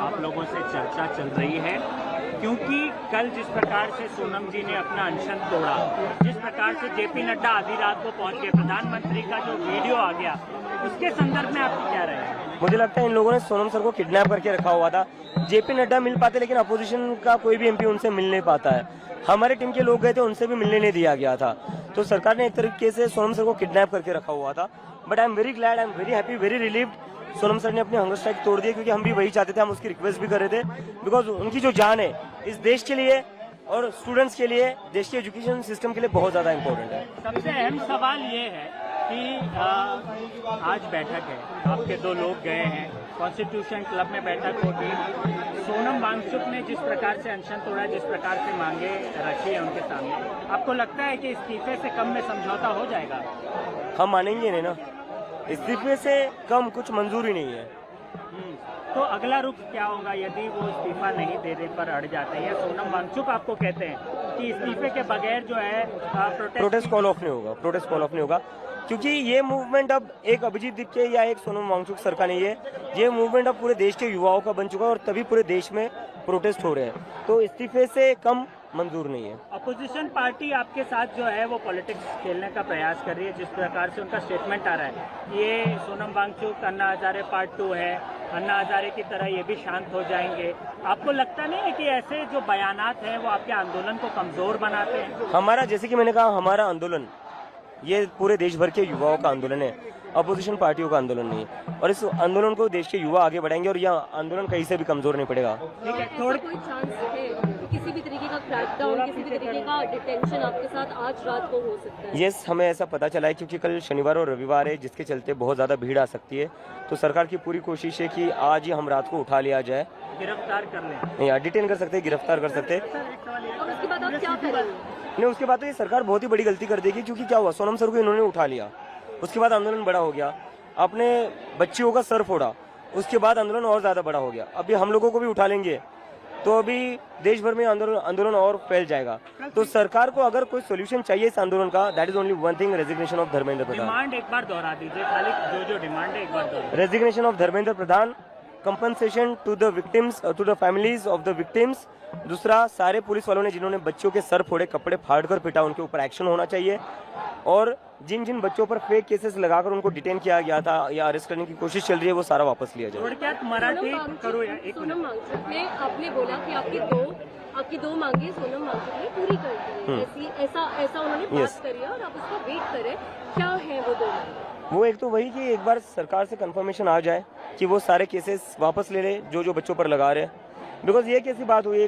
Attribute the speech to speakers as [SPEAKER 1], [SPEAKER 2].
[SPEAKER 1] आप लोगों से चर्चा चल रही है, क्योंकि कल जिस प्रकार से सोनम जी ने अपना अनशन तोड़ा, जिस प्रकार से जेपी नड्डा आधी रात को पहुंच गए, प्रधानमंत्री का जो वीडियो आ गया, उसके संदर्भ में आपकी क्या राय है?
[SPEAKER 2] मुझे लगता है इन लोगों ने सोनम सर को किडनैप करके रखा हुआ था। जेपी नड्डा मिल पाते, लेकिन अपोजिशन का कोई भी एमपी उनसे मिल नहीं पाता है। हमारे टीम के लोग गए थे, उनसे भी मिलने नहीं दिया गया था। तो सरकार ने एक तरीके से सोनम सर को किडनैप करके रखा हुआ था। But I am very glad, I am very happy, very relieved. Sonam sir ने अपनी हंगर स्ट्राइक तोड़ दी, क्योंकि हम भी वही चाहते थे, हम उसकी रिक्वेस्ट भी कर रहे थे। बिकॉज उनकी जो जान है इस देश के लिए और स्टूडेंट्स के लिए, देश के एजुकेशन सिस्टम के लिए बहुत ज़्यादा इंपॉर्टेंट है।
[SPEAKER 1] सबसे अहम सवाल ये है कि आज बैठक है, आपके दो लोग गए हैं, कॉन्स्टिट्यूशन क्लब में बैठक होगी। सोनम वांगचुक ने जिस प्रकार से अनशन तोड़ा, जिस प्रकार से मांगे रखी है उनके सामने, आपको लगता है कि इस्तीफे से कम में समझौता हो जाएगा?
[SPEAKER 2] हम मानेंगे नहीं ना, इस्तीफे से कम कुछ मंजूर ही नहीं है।
[SPEAKER 1] तो अगला रुख क्या होगा यदि वो इस्तीफा नहीं देने पर अड़ जाते हैं? सोनम वांगचुक आपको कहते हैं कि इस्तीफे के बगैर जो है
[SPEAKER 2] प्रोटेस्ट कॉल ऑफ नहीं होगा, प्रोटेस्ट कॉल ऑफ नहीं होगा, क्योंकि ये मूवमेंट अब एक अभिजीत दीपके या एक सोनम वांगचुक सर का नहीं है। ये मूवमेंट अब पूरे देश के युवाओं का बन चुका है और तभी पूरे देश में प्रोटेस्ट हो रहे हैं। तो इस्तीफे से कम मंजूर नहीं है।
[SPEAKER 1] अपोजिशन पार्टी आपके साथ जो है वो पॉलिटिक्स खेलने का प्रयास कर रही है, जिस प्रकार से उनका स्टेटमेंट आ रहा है, ये सोनम वांगचुक अन्ना हजारे पार्ट 2 है, अन्ना हजारे की तरह ये भी शांत हो जाएंगे। आपको लगता नहीं है कि ऐसे जो बयानात हैं वो आपके आंदोलन को कमजोर बनाते हैं?
[SPEAKER 2] हमारा, जैसे कि मैंने कहा, हमारा आंदोलन ये पूरे देश भर के युवाओं का आंदोलन है, अपोजिशन पार्टियों का आंदोलन नहीं है। और इस आंदोलन को देश के युवा आगे बढ़ाएंगे और यह आंदोलन कहीं से भी कमजोर नहीं पड़ेगा।
[SPEAKER 1] ठीक है, थोड़ी
[SPEAKER 3] कोई चांस है किसी भी तरीके का क्रैकडाउन, किसी भी तरीके का डिटेंशन आपके साथ आज रात को हो सकता है?
[SPEAKER 2] यस, हमें ऐसा पता चला है, क्योंकि कल शनिवार और रविवार है, जिसके चलते बहुत ज़्यादा भीड़ आ सकती है। तो सरकार की पूरी कोशिश है कि आज ही हम रात को उठा लिया जाए,
[SPEAKER 1] गिरफ्तार कर लें।
[SPEAKER 2] नहीं, डिटेन कर सकते हैं, गिरफ्तार कर सकते हैं।
[SPEAKER 3] और उसके बाद आप क्या करेंगे?
[SPEAKER 2] नहीं, उसके बाद तो ये सरकार बहुत ही बड़ी गलती कर देगी, क्योंकि क्या हुआ, सोनम सर को इन्होंने उठा लिया, उसके बाद आंदोलन बड़ा हो गया, अपने बच्चियों का सर फोड़ा, उसके बाद आंदोलन और ज़्यादा बड़ा हो गया। अभी हम लोगों को भी उठा लेंगे तो अभी देश भर में आंदोलन और फैल जाएगा। तो सरकार को अगर कोई सोल्यूशन चाहिए इस आंदोलन का, that is only one thing, resignation of Dharmendra Pradhan.
[SPEAKER 1] Demand एक बार दोहरा दीजिए, खाली जो डिमांड है एक बार दोहरा।
[SPEAKER 2] Resignation of Dharmendra Pradhan, compensation to the victims, to the families of the victims. दूसरा, सारे पुलिस वालों ने जिन्होंने बच्चों के सर फोड़े, कपड़े फाड़कर पिटा, उनके ऊपर एक्शन होना चाहिए। और जिन जिन बच्चों पर फेक केसेस लगाकर उनको डिटेन किया गया था या अरेस्ट करने की कोशिश चल रही है, वो सारा वापस लिया जाए।
[SPEAKER 1] थोड़क्यात मराठी करो या एक
[SPEAKER 3] सोनम वांगचुक ने, आपने बोला कि आपकी दो मांगे सोनम वांगचुक ने पूरी कर दी, ऐसा उन्होंने बात करी है और आप उसका वेट करें, क्या है वो दो मांगे?
[SPEAKER 2] वो एक तो वही कि एक बार सरकार से कंफर्मेशन आ जाए कि वो सारे केसेस वापस ले ले जो जो बच्चों पर लगा रहे हैं। बिकॉज ये कैसी बात हुई,